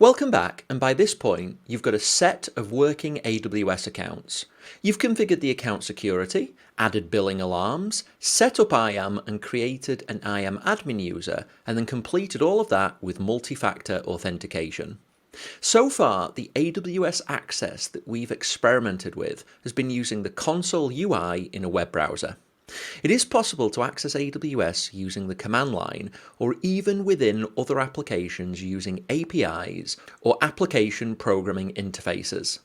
Welcome back, and by this point, you've got a set of working AWS accounts. You've configured the account security, added billing alarms, set up IAM and created an IAM admin user, and then completed all of that with multi-factor authentication. So far, the AWS access that we've experimented with has been using the console UI in a web browser. It is possible to access AWS using the command line or even within other applications using APIs or application programming interfaces.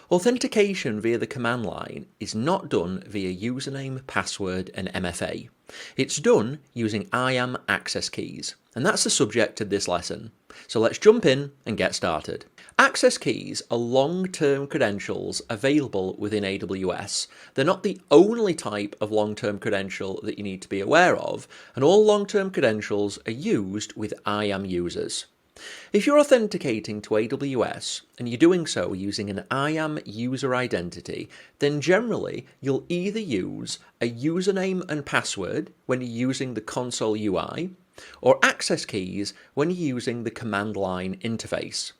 Authentication via the command line is not done via username, password and MFA. It's done using IAM access keys, and that's the subject of this lesson. So let's jump in and get started. Access keys are long-term credentials available within AWS. They're not the only type of long-term credential that you need to be aware of, and all long-term credentials are used with IAM users. If you're authenticating to AWS and you're doing so using an IAM user identity, then generally you'll either use a username and password when you're using the console UI, or access keys when you're using the command line interface.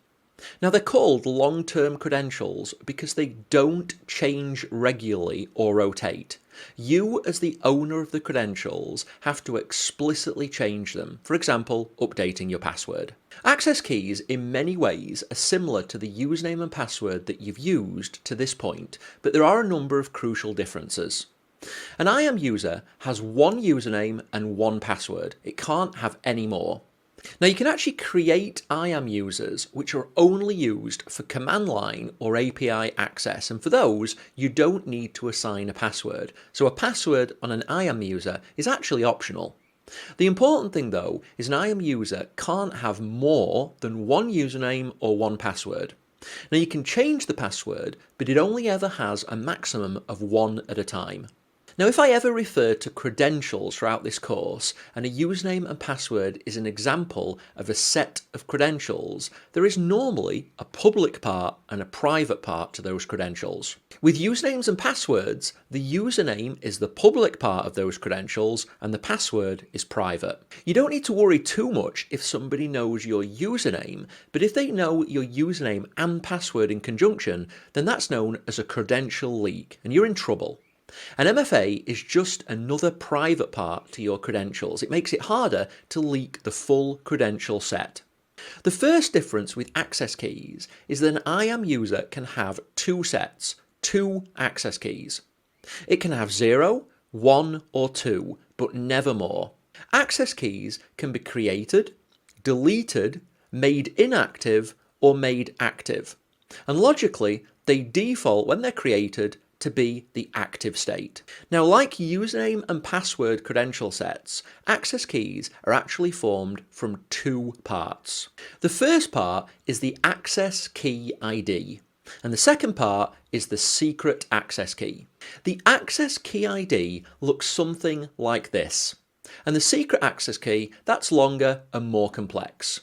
Now they're called long-term credentials because they don't change regularly or rotate. You, as the owner of the credentials, have to explicitly change them, for example, updating your password. Access keys in many ways are similar to the username and password that you've used to this point, but there are a number of crucial differences. An IAM user has one username and one password. It can't have any more. Now you can actually create IAM users which are only used for command line or API access, and for those you don't need to assign a password. So a password on an IAM user is actually optional. The important thing though is an IAM user can't have more than one username or one password. Now you can change the password, but it only ever has a maximum of one at a time. Now if I ever refer to credentials throughout this course, and a username and password is an example of a set of credentials, there is normally a public part and a private part to those credentials. With usernames and passwords, the username is the public part of those credentials and the password is private. You don't need to worry too much if somebody knows your username, but if they know your username and password in conjunction, then that's known as a credential leak and you're in trouble. An MFA is just another private part to your credentials. It makes it harder to leak the full credential set. The first difference with access keys is that an IAM user can have two sets, two access keys. It can have 0, 1 or 2, but never more. Access keys can be created, deleted, made inactive or made active. And logically, they default when they're created to be the active state. Now, like username and password credential sets, access keys are actually formed from two parts. The first part is the access key ID, and the second part is the secret access key. The access key ID looks something like this, and the secret access key, that's longer and more complex.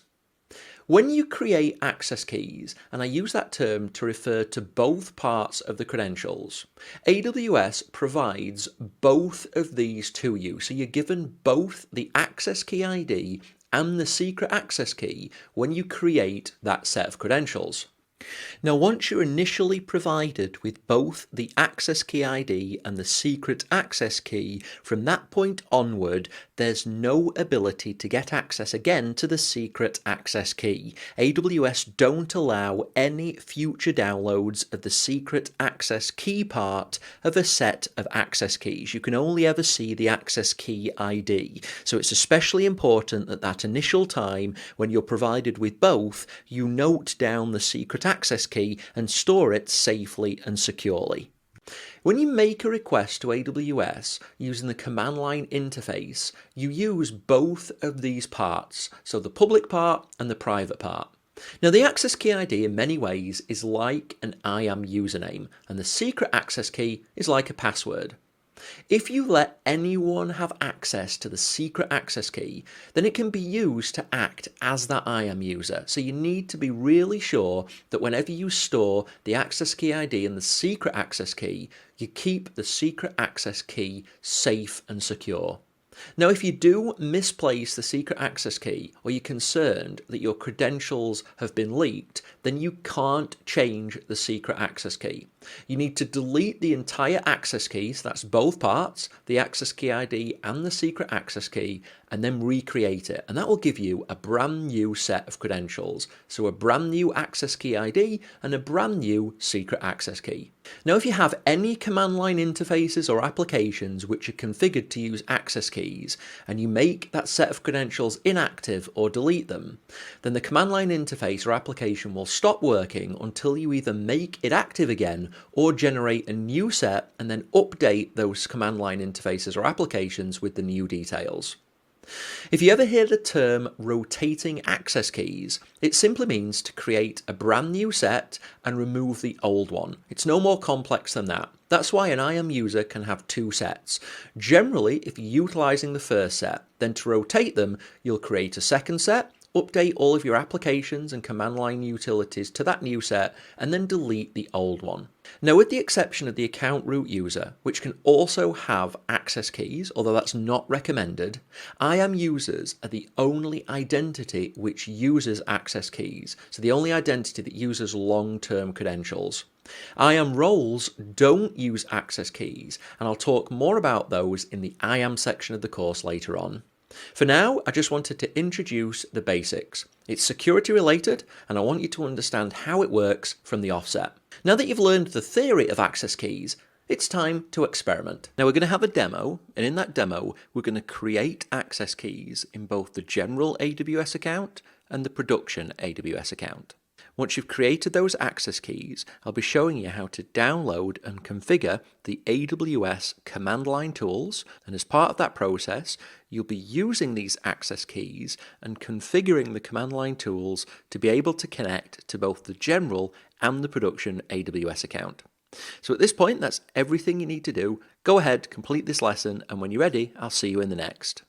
When you create access keys, and I use that term to refer to both parts of the credentials, AWS provides both of these to you. So you're given both the access key ID and the secret access key when you create that set of credentials. Now, once you're initially provided with both the access key ID and the secret access key, from that point onward, there's no ability to get access again to the secret access key. AWS don't allow any future downloads of the secret access key part of a set of access keys. You can only ever see the access key ID. So it's especially important that that initial time when you're provided with both, you note down the secret access key and store it safely and securely. When you make a request to AWS using the command line interface, you use both of these parts, so the public part and the private part. Now, the access key ID in many ways is like an IAM username, and the secret access key is like a password. If you let anyone have access to the secret access key, then it can be used to act as that IAM user. So you need to be really sure that whenever you store the access key ID and the secret access key, you keep the secret access key safe and secure. Now, if you do misplace the secret access key, or you're concerned that your credentials have been leaked, then you can't change the secret access key. You need to delete the entire access key, so that's both parts, the access key ID and the secret access key, and then recreate it. And that will give you a brand new set of credentials. So a brand new access key ID and a brand new secret access key. Now, if you have any command line interfaces or applications which are configured to use access keys, and you make that set of credentials inactive or delete them, then the command line interface or application will stop working until you either make it active again or generate a new set and then update those command line interfaces or applications with the new details. If you ever hear the term rotating access keys, it simply means to create a brand new set and remove the old one. It's no more complex than that. That's why an IAM user can have two sets. Generally, if you're utilizing the first set, then to rotate them, you'll create a second set, update all of your applications and command line utilities to that new set, and then delete the old one. Now, with the exception of the account root user, which can also have access keys, although that's not recommended, IAM users are the only identity which uses access keys, so the only identity that uses long-term credentials. IAM roles don't use access keys, and I'll talk more about those in the IAM section of the course later on. For now, I just wanted to introduce the basics. It's security related, and I want you to understand how it works from the offset. Now that you've learned the theory of access keys, it's time to experiment. Now we're going to have a demo, and in that demo, we're going to create access keys in both the general AWS account and the production AWS account. Once you've created those access keys, I'll be showing you how to download and configure the AWS command line tools, and as part of that process, you'll be using these access keys and configuring the command line tools to be able to connect to both the general and the production AWS account. So at this point, that's everything you need to do. Go ahead, complete this lesson, and when you're ready, I'll see you in the next.